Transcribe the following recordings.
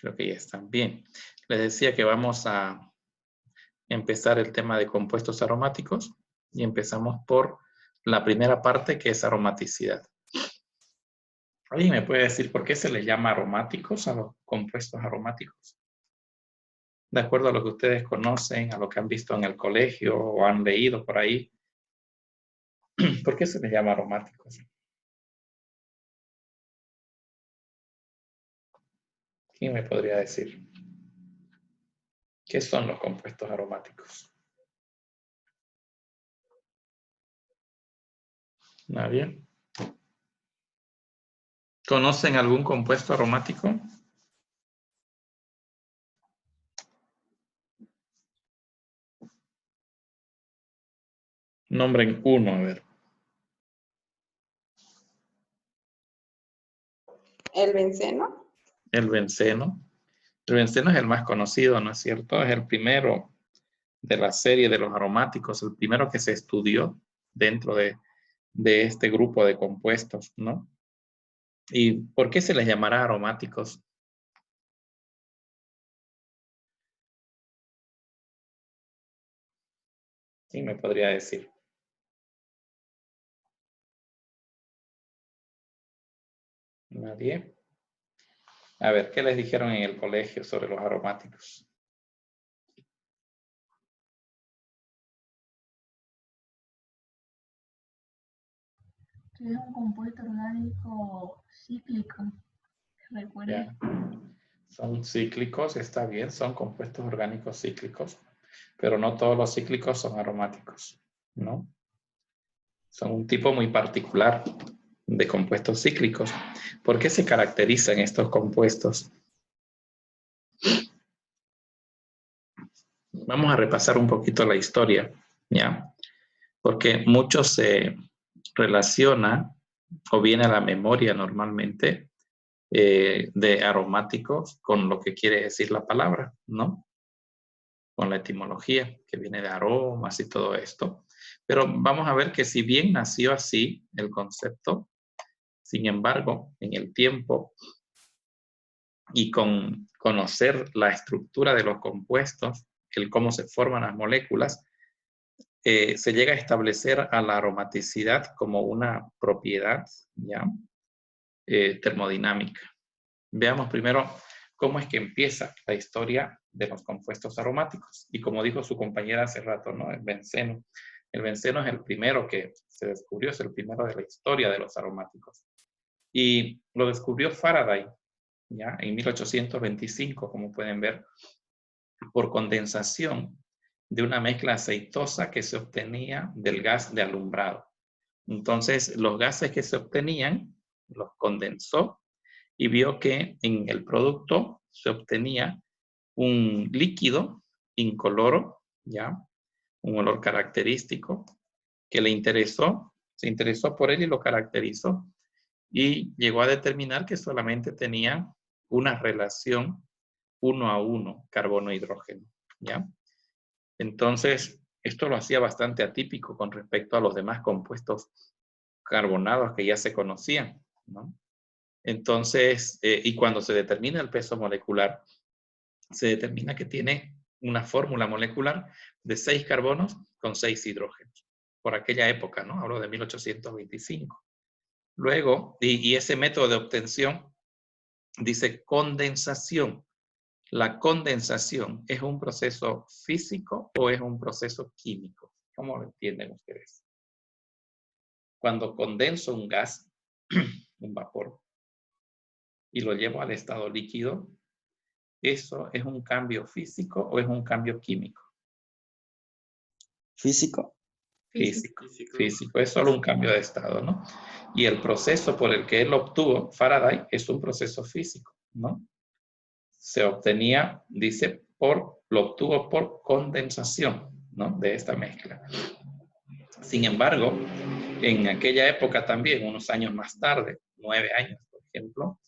Creo que ya están bien. Les decía que vamos a empezar el tema de compuestos aromáticos y empezamos por la primera parte, que es aromaticidad. ¿Alguien me puede decir por qué se les llama aromáticos a los compuestos aromáticos? De acuerdo a lo que ustedes conocen, a lo que han visto en el colegio o han leído por ahí, ¿por qué se les llama aromáticos? ¿Quién me podría decir? ¿Qué son los compuestos aromáticos? ¿Nadie? ¿Conocen algún compuesto aromático? Nombren uno, a ver. ¿El benceno? El benceno. El benceno es el más conocido, ¿no es cierto? Es el primero de la serie de los aromáticos, el primero que se estudió dentro de este grupo de compuestos, ¿no? ¿Y por qué se les llamará aromáticos? ¿Quién me podría decir? ¿Nadie? A ver, ¿qué les dijeron en el colegio sobre los aromáticos? Que es un compuesto orgánico cíclico. Recuerda. Son cíclicos, está bien, son compuestos orgánicos cíclicos, pero no todos los cíclicos son aromáticos, ¿no? Son un tipo muy particular de compuestos cíclicos. ¿Por qué se caracterizan estos compuestos? Vamos a repasar un poquito la historia, ¿ya? Porque mucho se relaciona o viene a la memoria normalmente de aromáticos con lo que quiere decir la palabra, ¿no? Con la etimología, que viene de aromas y todo esto. Pero vamos a ver que si bien nació así el concepto, sin embargo, en el tiempo y con conocer la estructura de los compuestos, el cómo se forman las moléculas, se llega a establecer a la aromaticidad como una propiedad, ¿ya? Termodinámica. Veamos primero cómo es que empieza la historia de los compuestos aromáticos. Y como dijo su compañera hace rato, ¿no? El benceno. El benceno es el primero que se descubrió, es el primero de la historia de los aromáticos. Y lo descubrió Faraday, ¿ya? En 1825, como pueden ver, por condensación de una mezcla aceitosa que se obtenía del gas de alumbrado. Entonces, los gases que se obtenían, los condensó y vio que en el producto se obtenía un líquido incoloro, ¿ya? Un olor característico que le interesó, se interesó por él y lo caracterizó y llegó a determinar que solamente tenía una relación 1 a 1 carbono-hidrógeno, ¿ya? Entonces, esto lo hacía bastante atípico con respecto a los demás compuestos carbonados que ya se conocían, ¿no? Entonces, y cuando se determina el peso molecular, se determina que tiene una fórmula molecular de 6 carbonos con 6 hidrógenos. Por aquella época, ¿no? Hablo de 1825. Luego, y ese método de obtención dice condensación. ¿La condensación es un proceso físico o es un proceso químico? ¿Cómo lo entienden ustedes? Cuando condenso un gas, un vapor, y lo llevo al estado líquido, ¿eso es un cambio físico o es un cambio químico? Físico. Físico. Es solo un cambio de estado, ¿no? Y el proceso por el que él obtuvo, Faraday, es un proceso físico, ¿no? Se obtenía, dice, lo obtuvo por condensación, ¿no? De esta mezcla. Sin embargo, en aquella época también, unos años más tarde, 9 años, por ejemplo,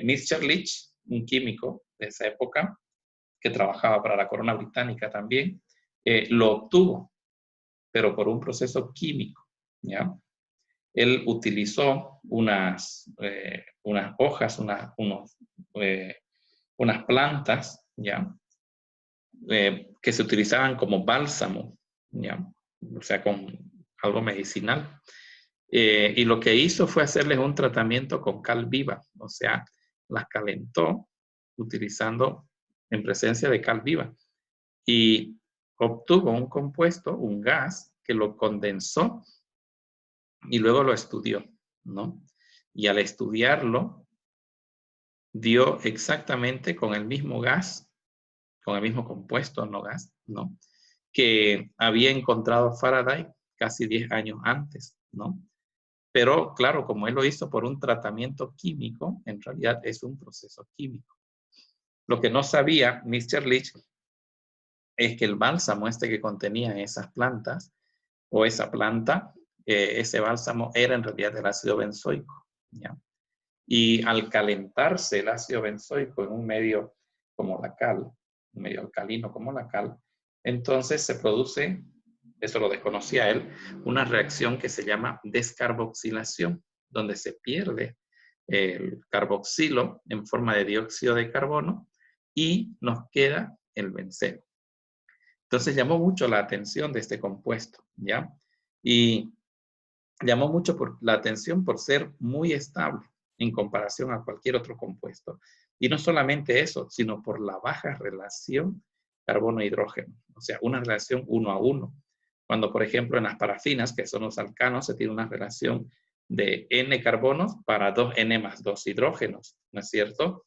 Mitscherlich, un químico de esa época, que trabajaba para la corona británica también, lo obtuvo, pero por un proceso químico, ¿ya? Él utilizó unas hojas, unas plantas, ¿ya? Que se utilizaban como bálsamo, ¿ya? O sea, con algo medicinal. Y lo que hizo fue hacerles un tratamiento con cal viva, o sea, las calentó utilizando en presencia de cal viva y obtuvo un compuesto, un gas, que lo condensó y luego lo estudió, ¿no? Y al estudiarlo, dio exactamente con el mismo gas, con el mismo compuesto, no gas, ¿no? Que había encontrado Faraday casi 10 años antes, ¿no? Pero claro, como él lo hizo por un tratamiento químico, en realidad es un proceso químico. Lo que no sabía Mr. Leach es que el bálsamo que contenía esas plantas, o esa planta, ese bálsamo era en realidad el ácido benzoico, ¿ya? Y al calentarse el ácido benzoico en un medio como la cal, un medio alcalino como la cal, entonces se produce, eso lo desconocía él, una reacción que se llama descarboxilación, donde se pierde el carboxilo en forma de dióxido de carbono y nos queda el benceno. Entonces llamó mucho la atención de este compuesto, ¿ya? Y llamó mucho la atención por ser muy estable en comparación a cualquier otro compuesto. Y no solamente eso, sino por la baja relación carbono-hidrógeno, o sea, una relación 1 a 1. Cuando, por ejemplo, en las parafinas, que son los alcanos, se tiene una relación de N carbonos para 2N más 2 hidrógenos, ¿no es cierto?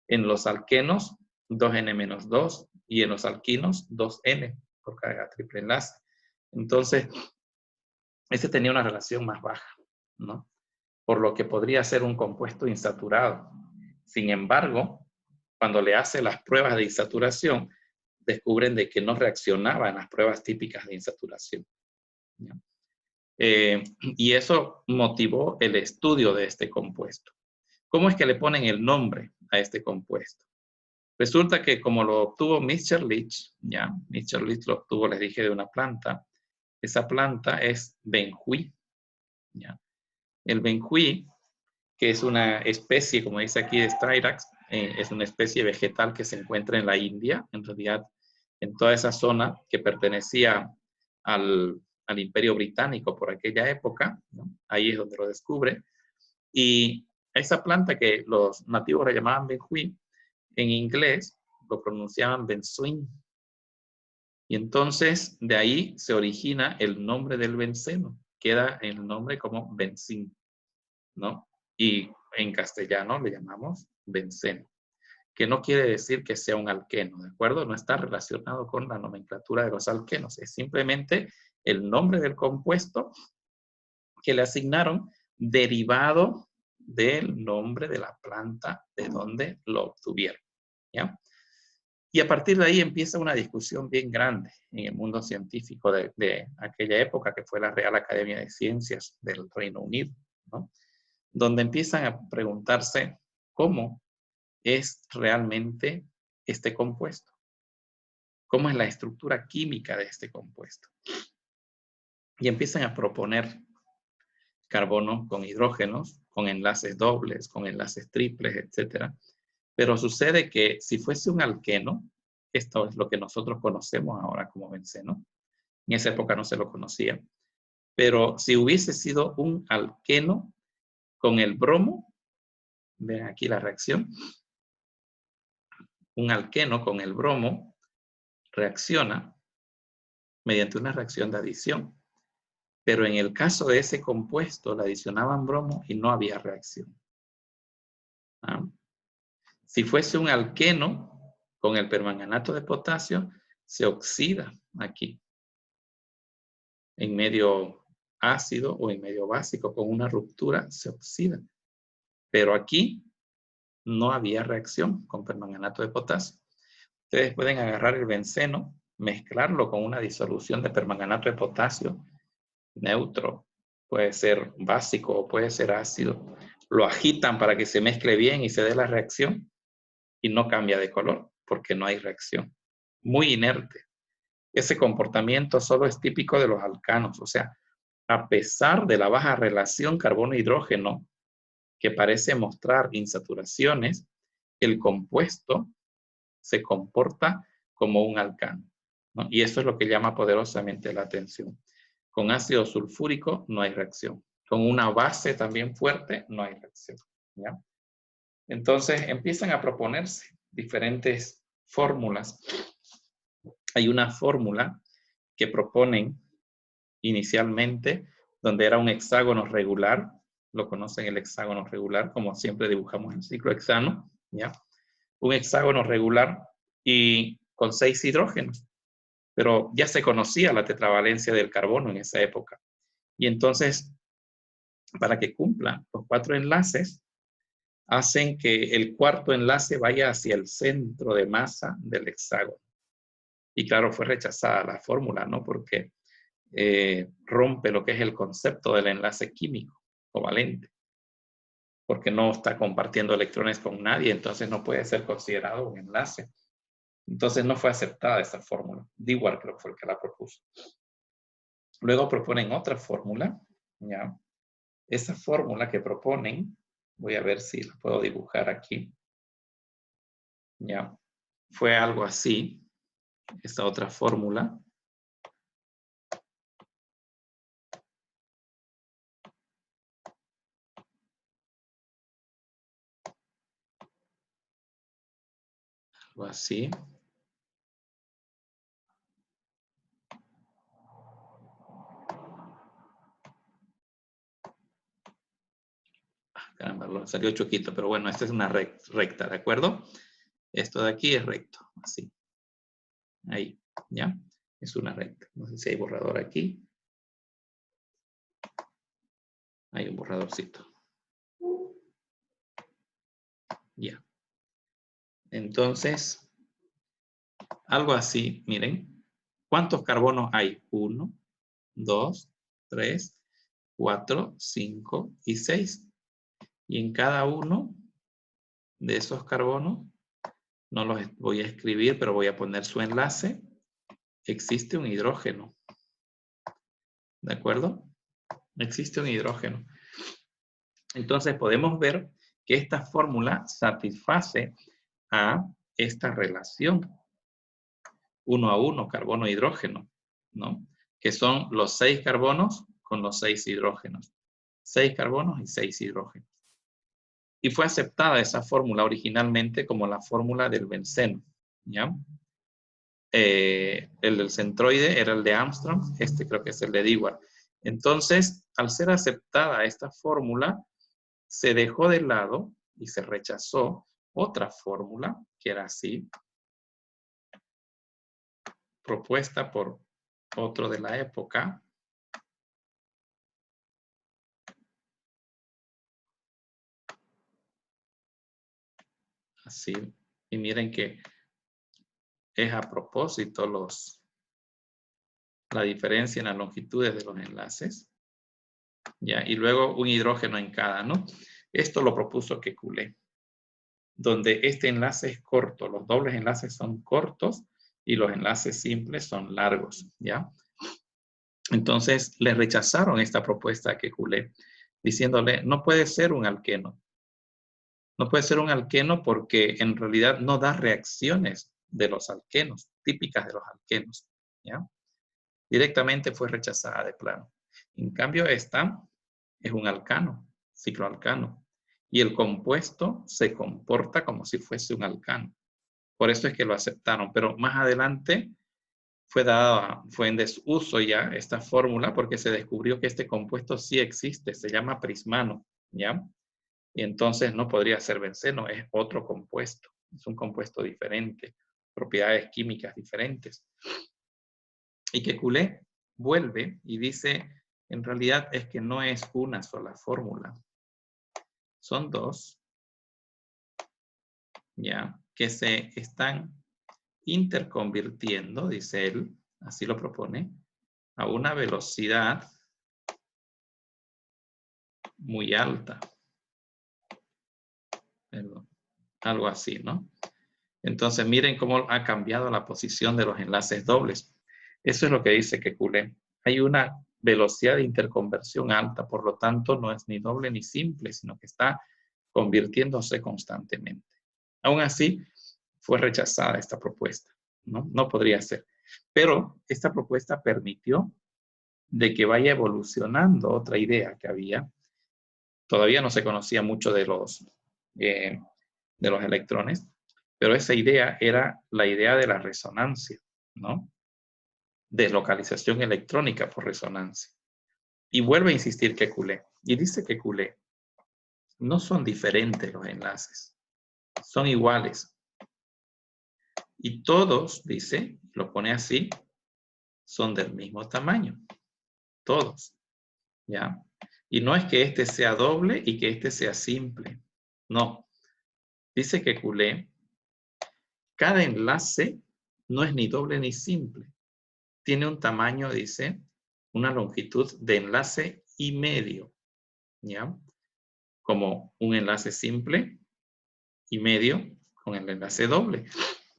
En los alquenos, 2N menos 2, y en los alquinos, 2N por carga triple enlace. Entonces, este tenía una relación más baja, ¿no? Por lo que podría ser un compuesto insaturado. Sin embargo, cuando le hace las pruebas de insaturación, descubren de que no reaccionaba en las pruebas típicas de insaturación, ¿no? Y eso motivó el estudio de este compuesto. ¿Cómo es que le ponen el nombre a este compuesto? Resulta que como lo obtuvo Mr. Leach, ¿ya? Mr. Leach lo obtuvo, les dije, de una planta. Esa planta es benjuí, ¿ya? El benjuí, que es una especie, como dice aquí, de Styrax, es una especie vegetal que se encuentra en la India, en realidad en toda esa zona que pertenecía al Imperio Británico por aquella época, ¿no? Ahí es donde lo descubre. Y esa planta que los nativos la llamaban benjuí, en inglés lo pronunciaban benzoin. Y entonces de ahí se origina el nombre del benceno. Queda el nombre como benzín, ¿no? Y en castellano le llamamos benceno, que no quiere decir que sea un alqueno, ¿de acuerdo? No está relacionado con la nomenclatura de los alquenos, es simplemente el nombre del compuesto que le asignaron derivado del nombre de la planta de donde lo obtuvieron, ¿ya? Y a partir de ahí empieza una discusión bien grande en el mundo científico de aquella época, que fue la Real Academia de Ciencias del Reino Unido, ¿no? Donde empiezan a preguntarse cómo es realmente este compuesto, cómo es la estructura química de este compuesto. Y empiezan a proponer carbono con hidrógenos, con enlaces dobles, con enlaces triples, etc. Pero sucede que si fuese un alqueno, esto es lo que nosotros conocemos ahora como benceno, en esa época no se lo conocía, pero si hubiese sido un alqueno con el bromo, ven aquí la reacción, un alqueno con el bromo reacciona mediante una reacción de adición. Pero en el caso de ese compuesto, le adicionaban bromo y no había reacción. ¿Ah? Si fuese un alqueno con el permanganato de potasio, se oxida aquí, en medio ácido o en medio básico, con una ruptura se oxida. Pero aquí no había reacción con permanganato de potasio. Ustedes pueden agarrar el benceno, mezclarlo con una disolución de permanganato de potasio neutro, puede ser básico o puede ser ácido. Lo agitan para que se mezcle bien y se dé la reacción y no cambia de color porque no hay reacción. Muy inerte. Ese comportamiento solo es típico de los alcanos, o sea, a pesar de la baja relación carbono-hidrógeno que parece mostrar insaturaciones, el compuesto se comporta como un alcano, ¿no? Y eso es lo que llama poderosamente la atención. Con ácido sulfúrico no hay reacción. Con una base también fuerte no hay reacción, ¿ya? Entonces empiezan a proponerse diferentes fórmulas. Hay una fórmula que proponen inicialmente, donde era un hexágono regular. Lo conocen, el hexágono regular, como siempre dibujamos el ciclo hexano, ¿ya? Un hexágono regular y con 6 hidrógenos. Pero ya se conocía la tetravalencia del carbono en esa época. Y entonces, para que cumpla los 4 enlaces, hacen que el cuarto enlace vaya hacia el centro de masa del hexágono. Y claro, fue rechazada la fórmula, ¿no? Porque rompe lo que es el concepto del enlace químico covalente, porque no está compartiendo electrones con nadie, entonces no puede ser considerado un enlace. Entonces no fue aceptada esa fórmula. Dewar creo que fue el que la propuso. Luego proponen otra fórmula, ¿ya? Esa fórmula que proponen, voy a ver si la puedo dibujar aquí, ¿ya? Fue algo así, esta otra fórmula. Algo así. Caramba, salió choquito, pero bueno, esta es una recta, ¿de acuerdo? Esto de aquí es recto, así. Ahí, ¿ya? Es una recta. No sé si hay borrador aquí. Hay un borradorcito. Ya. Entonces, algo así, miren. ¿Cuántos carbonos hay? 1, 2, 3, 4, 5 y 6. Y en cada uno de esos carbonos, no los voy a escribir, pero voy a poner su enlace. Existe un hidrógeno. ¿De acuerdo? Existe un hidrógeno. Entonces podemos ver que esta fórmula satisface a esta relación 1 a 1, carbono-hidrógeno, ¿no? Que son los 6 carbonos con los 6 hidrógenos. 6 carbonos y 6 hidrógenos. Y fue aceptada esa fórmula originalmente como la fórmula del benceno, ¿ya? El del centroide era el de Armstrong, este creo que es el de Dewar. Entonces, al ser aceptada esta fórmula, se dejó de lado y se rechazó otra fórmula, que era así, propuesta por otro de la época. Así. Y miren que es a propósito la diferencia en las longitudes de los enlaces. ¿Ya? Y luego un hidrógeno en cada, ¿no? Esto lo propuso Kekulé, donde este enlace es corto. Los dobles enlaces son cortos y los enlaces simples son largos, ¿ya? Entonces le rechazaron esta propuesta a Kekulé, diciéndole, no puede ser un alqueno. No puede ser un alqueno porque en realidad no da reacciones de los alquenos, típicas de los alquenos, ¿ya? Directamente fue rechazada de plano. En cambio, esta es un alcano, cicloalcano, y el compuesto se comporta como si fuese un alcano. Por eso es que lo aceptaron, pero más adelante fue en desuso ya esta fórmula porque se descubrió que este compuesto sí existe, se llama prismano, ¿ya? Y entonces no podría ser benceno, es otro compuesto, es un compuesto diferente, propiedades químicas diferentes. Y Kekulé vuelve y dice, en realidad es que no es una sola fórmula, son dos, ya, que se están interconvirtiendo, dice él, así lo propone, a una velocidad muy alta. Perdón, algo así, ¿no? Entonces miren cómo ha cambiado la posición de los enlaces dobles. Eso es lo que dice Kekulé. Hay una velocidad de interconversión alta, por lo tanto no es ni doble ni simple, sino que está convirtiéndose constantemente. Aún así, fue rechazada esta propuesta, ¿no? No podría ser. Pero esta propuesta permitió de que vaya evolucionando otra idea que había. Todavía no se conocía mucho de los electrones, pero esa idea era la idea de la resonancia, ¿no? Deslocalización electrónica por resonancia. Y vuelve a insistir Kekulé. Y dice Kekulé, no son diferentes los enlaces, son iguales. Y todos, dice, lo pone así, son del mismo tamaño. Todos. ¿Ya? Y no es que este sea doble y que este sea simple. No. Dice Kekulé, cada enlace no es ni doble ni simple. Tiene un tamaño, dice, una longitud de enlace y medio. ¿Ya? Como un enlace simple y medio con el enlace doble.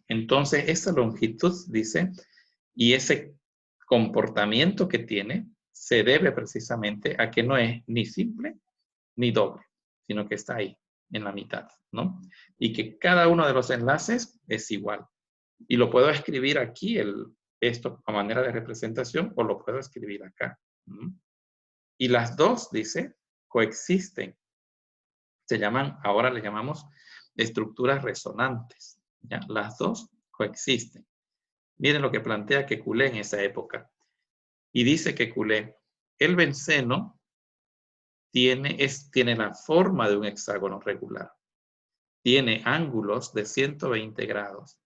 Entonces, esa longitud, dice, y ese comportamiento que tiene, se debe precisamente a que no es ni simple ni doble, sino que está ahí, en la mitad, ¿no? Y que cada uno de los enlaces es igual. Y lo puedo escribir aquí, esto a manera de representación, o lo puedo escribir acá. Y las dos, dice, coexisten. Ahora le llamamos estructuras resonantes. ¿Ya? Las dos coexisten. Miren lo que plantea Kekulé en esa época. Y dice Kekulé, el benceno tiene la forma de un hexágono regular. Tiene ángulos de 120 grados.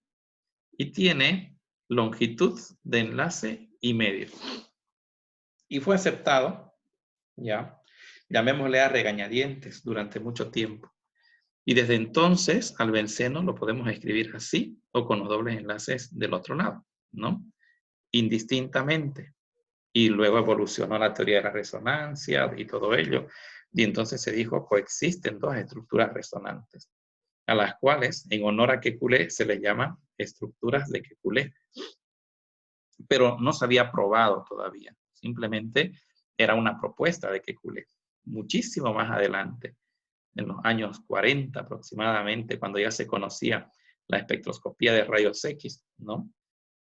Y tiene longitud de enlace y medio. Y fue aceptado, ya, llamémosle a regañadientes durante mucho tiempo. Y desde entonces al benceno lo podemos escribir así o con los dobles enlaces del otro lado, ¿no? Indistintamente. Y luego evolucionó la teoría de la resonancia y todo ello. Y entonces se dijo, coexisten dos estructuras resonantes, a las cuales, en honor a Kekulé, se les llama estructuras de Kekulé. Pero no se había probado todavía. Simplemente era una propuesta de Kekulé. Muchísimo más adelante, en los años 40 aproximadamente, cuando ya se conocía la espectroscopía de rayos X, ¿no?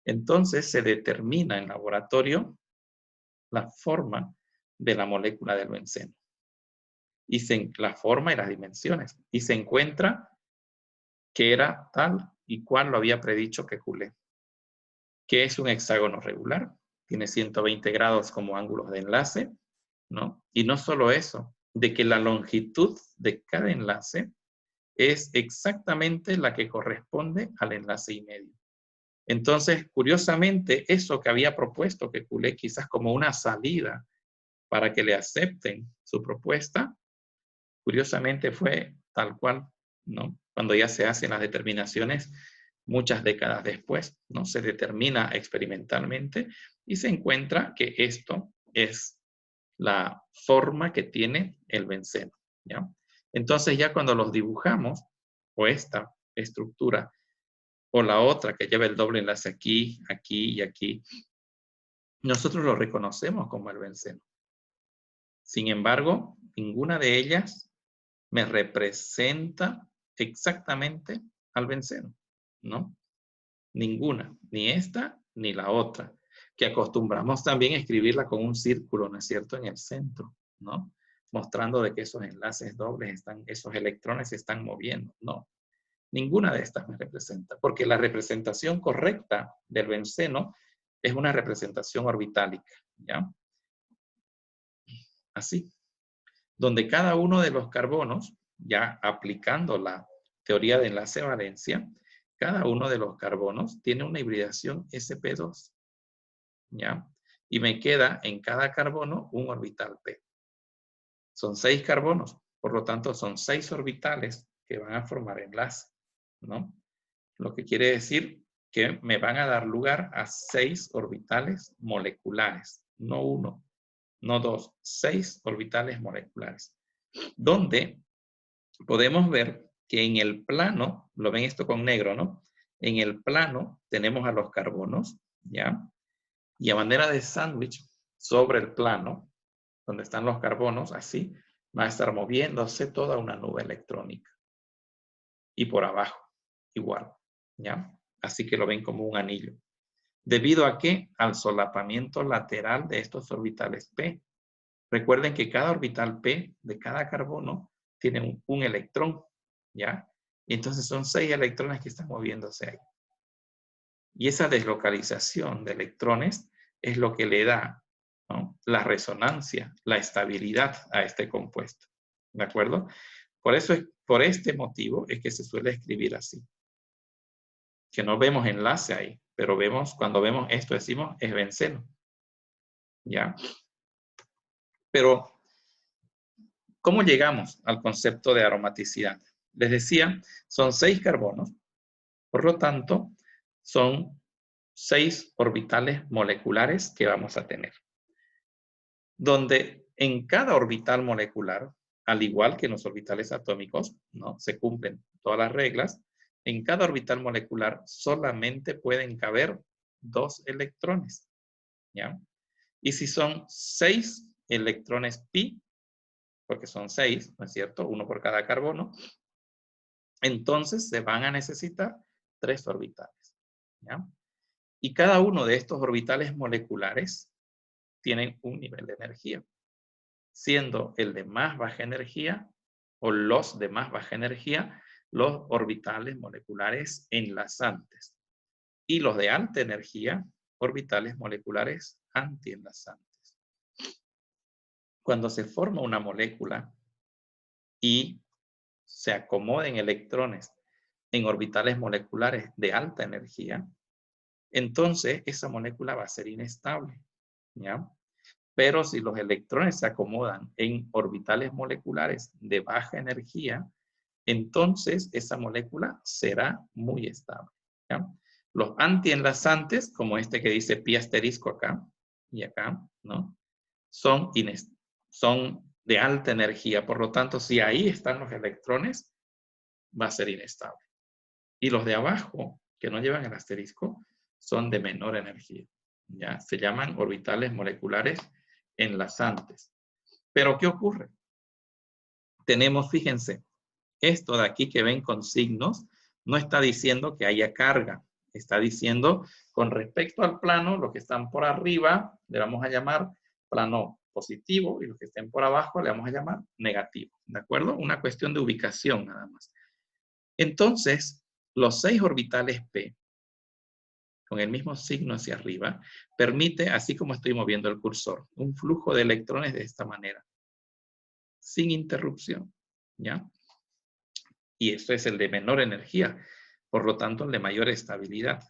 Entonces se determina en laboratorio la forma de la molécula del benceno. Y la forma y las dimensiones. Y se encuentra que era tal y cual lo había predicho Kekulé. Que es un hexágono regular. Tiene 120 grados como ángulos de enlace, ¿no? Y no solo eso, de que la longitud de cada enlace es exactamente la que corresponde al enlace y medio. Entonces, curiosamente, eso que había propuesto Kekulé quizás como una salida para que le acepten su propuesta, curiosamente fue tal cual, ¿no? Cuando ya se hacen las determinaciones muchas décadas después, ¿no? Se determina experimentalmente y se encuentra que esto es la forma que tiene el benceno, ¿ya? Entonces ya cuando los dibujamos, o esta estructura, o la otra que lleva el doble enlace aquí, aquí y aquí, nosotros lo reconocemos como el benceno. Sin embargo, ninguna de ellas me representa exactamente al benceno, ¿no? Ninguna, ni esta ni la otra, que acostumbramos también a escribirla con un círculo, ¿no es cierto?, en el centro, ¿no? Mostrando de que esos enlaces dobles esos electrones se están moviendo. No, ninguna de estas me representa, porque la representación correcta del benceno es una representación orbitálica, ¿ya? Así, donde cada uno de los carbonos, ya aplicando la teoría de enlace-valencia, cada uno de los carbonos tiene una hibridación sp2, ¿ya? Y me queda en cada carbono un orbital p. Son 6 carbonos, por lo tanto son 6 orbitales que van a formar enlace, ¿no? Lo que quiere decir que me van a dar lugar a 6 orbitales moleculares, no 1, no 2, 6 orbitales moleculares, donde podemos ver que en el plano, lo ven esto con negro, ¿no? En el plano tenemos a los carbonos, ¿ya? Y a manera de sándwich sobre el plano, donde están los carbonos, así, va a estar moviéndose toda una nube electrónica. Y por abajo, igual, ¿ya? Así que lo ven como un anillo. ¿Debido a qué? Al solapamiento lateral de estos orbitales p. Recuerden que cada orbital p de cada carbono tiene un electrón, ¿ya? Y entonces son 6 electrones que están moviéndose ahí. Y esa deslocalización de electrones es lo que le da, ¿no?, la resonancia, la estabilidad a este compuesto. ¿De acuerdo? Por este motivo es que se suele escribir así. Que no vemos enlace ahí, pero cuando vemos esto decimos es benceno. ¿Ya? Pero, ¿cómo llegamos al concepto de aromaticidad? Les decía, son 6 carbonos, por lo tanto, son 6 orbitales moleculares que vamos a tener. Donde en cada orbital molecular, al igual que en los orbitales atómicos, ¿no?, se cumplen todas las reglas, en cada orbital molecular solamente pueden caber 2 electrones, ¿ya? Y si son 6 electrones pi, porque son 6, ¿no es cierto?, uno por cada carbono, entonces se van a necesitar 3 orbitales, ¿ya? Y cada uno de estos orbitales moleculares tienen un nivel de energía, siendo el de más baja energía o los de más baja energía los orbitales moleculares enlazantes y los de alta energía orbitales moleculares antienlazantes. Cuando se forma una molécula y se acomoden electrones en orbitales moleculares de alta energía, entonces esa molécula va a ser inestable, ¿ya? Pero si los electrones se acomodan en orbitales moleculares de baja energía, entonces esa molécula será muy estable, ¿ya? Los antienlazantes, como este que dice pi asterisco acá y acá, ¿no?, son de alta energía. Por lo tanto, si ahí están los electrones, va a ser inestable. Y los de abajo, que no llevan el asterisco, son de menor energía, ¿ya? Se llaman orbitales moleculares enlazantes. Pero, ¿qué ocurre? Tenemos, fíjense, esto de aquí que ven con signos, no está diciendo que haya carga. Está diciendo, con respecto al plano, los que están por arriba, le vamos a llamar plano positivo, y los que estén por abajo, le vamos a llamar negativo. ¿De acuerdo? Una cuestión de ubicación nada más. Entonces, los 6 orbitales p, con el mismo signo hacia arriba, permite, así como estoy moviendo el cursor, un flujo de electrones de esta manera, sin interrupción, ¿ya? Y esto es el de menor energía, por lo tanto, el de mayor estabilidad.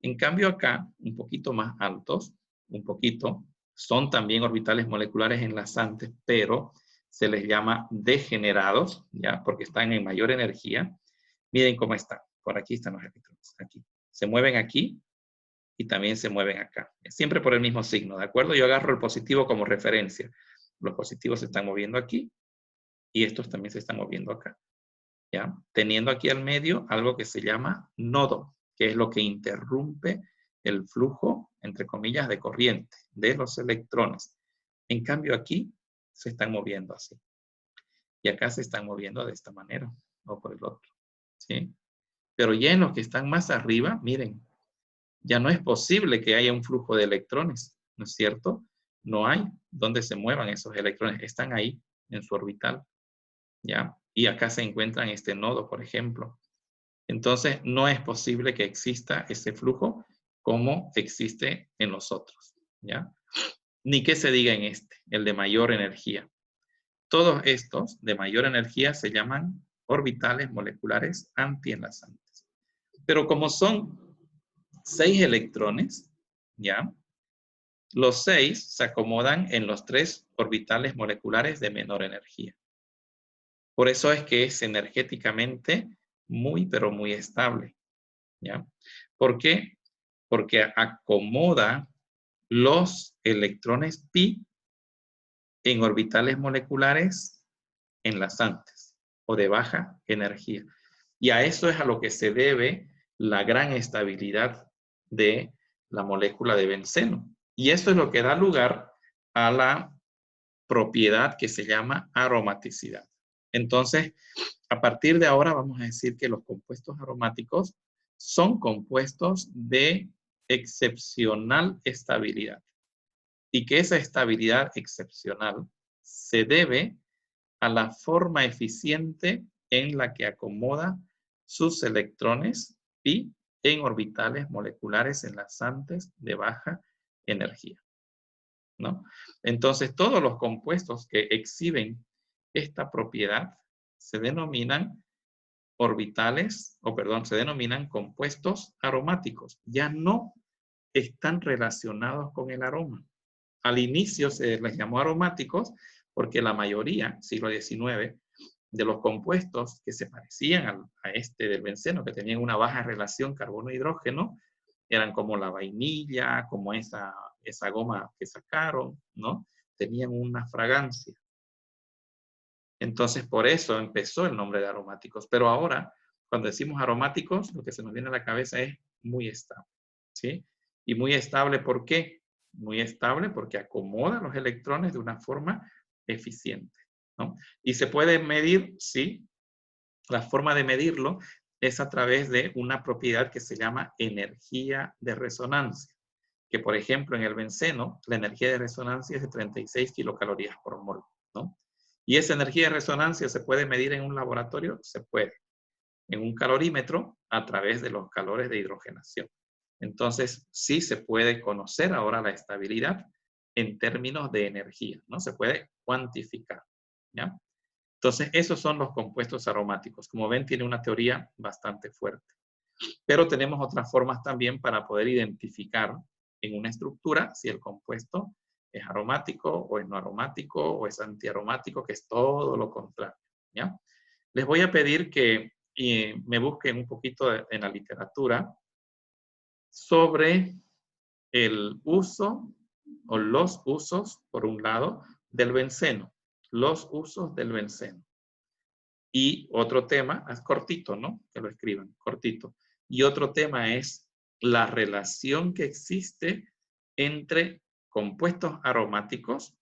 En cambio acá, un poquito más altos, un poquito, son también orbitales moleculares enlazantes, pero se les llama degenerados, ¿ya? Porque están en mayor energía. Miren cómo están. Por aquí están los electrones, aquí. Se mueven aquí y también se mueven acá. Siempre por el mismo signo, ¿de acuerdo? Yo agarro el positivo como referencia. Los positivos se están moviendo aquí y estos también se están moviendo acá, ¿ya? Teniendo aquí al medio algo que se llama nodo, que es lo que interrumpe el flujo, entre comillas, de corriente de los electrones. En cambio aquí se están moviendo así. Y acá se están moviendo de esta manera, o por el otro, ¿sí? Pero ya en los que están más arriba, miren, ya no es posible que haya un flujo de electrones, ¿no es cierto? No hay donde se muevan esos electrones, están ahí en su orbital, ¿ya? Y acá se encuentran este nodo, por ejemplo. Entonces, no es posible que exista ese flujo como existe en los otros, ¿ya? Ni que se diga en este, el de mayor energía. Todos estos de mayor energía se llaman orbitales moleculares antienlazantes. Pero como son 6 electrones, ¿ya? Los 6 se acomodan en los 3 orbitales moleculares de menor energía. Por eso es que es energéticamente muy, pero muy estable, ¿ya? ¿Por qué? Porque acomoda los electrones pi en orbitales moleculares enlazantes o de baja energía. Y a eso es a lo que se debe la gran estabilidad de la molécula de benceno. Y eso es lo que da lugar a la propiedad que se llama aromaticidad. Entonces, a partir de ahora vamos a decir que los compuestos aromáticos son compuestos de excepcional estabilidad y que esa estabilidad excepcional se debe a la forma eficiente en la que acomoda sus electrones pi en orbitales moleculares enlazantes de baja energía, ¿no? Entonces, todos los compuestos que exhiben esta propiedad se denominan se denominan compuestos aromáticos. Ya no están relacionados con el aroma. Al inicio se les llamó aromáticos porque la mayoría, siglo XIX, de los compuestos que se parecían a este del benceno, que tenían una baja relación carbono-hidrógeno, eran como la vainilla, como esa goma que sacaron, ¿no? Tenían una fragancia. Entonces, por eso empezó el nombre de aromáticos. Pero ahora, cuando decimos aromáticos, lo que se nos viene a la cabeza es muy estable, ¿sí? Y muy estable, ¿por qué? Muy estable porque acomoda los electrones de una forma eficiente, ¿no? Y se puede medir, sí. La forma de medirlo es a través de una propiedad que se llama energía de resonancia. Que, por ejemplo, en el benceno, la energía de resonancia es de 36 kilocalorías por mol, ¿no? ¿Y esa energía de resonancia se puede medir en un laboratorio? Se puede. En un calorímetro a través de los calores de hidrogenación. Entonces, sí se puede conocer ahora la estabilidad en términos de energía, ¿no? Se puede cuantificar, ¿ya? Entonces, esos son los compuestos aromáticos. Como ven, tiene una teoría bastante fuerte. Pero tenemos otras formas también para poder identificar en una estructura si el compuesto es aromático o es no aromático o es antiaromático, que es todo lo contrario, ¿ya? Les voy a pedir que me busquen un poquito en la literatura sobre el uso o los usos, por un lado, del benceno. Los usos del benceno. Y otro tema, es cortito, ¿no? Que lo escriban, cortito. Y otro tema es la relación que existe entre compuestos aromáticos,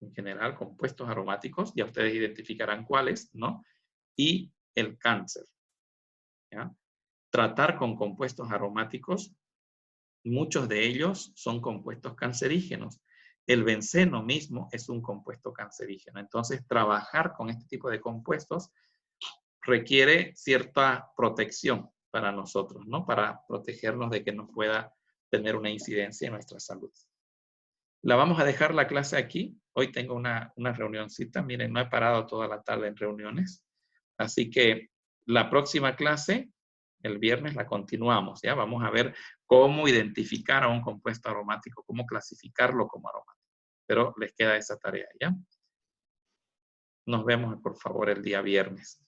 en general compuestos aromáticos, ya ustedes identificarán cuáles, ¿no? Y el cáncer, ¿ya? Tratar con compuestos aromáticos, muchos de ellos son compuestos cancerígenos. El benceno mismo es un compuesto cancerígeno. Entonces, trabajar con este tipo de compuestos requiere cierta protección para nosotros, ¿no? Para protegernos de que no pueda tener una incidencia en nuestra salud. La vamos a dejar la clase aquí. Hoy tengo una reunioncita. Miren, no he parado toda la tarde en reuniones. Así que la próxima clase, el viernes, la continuamos, ¿ya? Vamos a ver cómo identificar a un compuesto aromático, cómo clasificarlo como aromático. Pero les queda esa tarea, ¿ya? Nos vemos, por favor, el día viernes.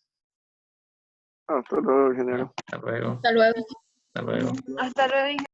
Hasta luego, ingeniero. Hasta luego. Hasta luego. Hasta luego. Hasta luego.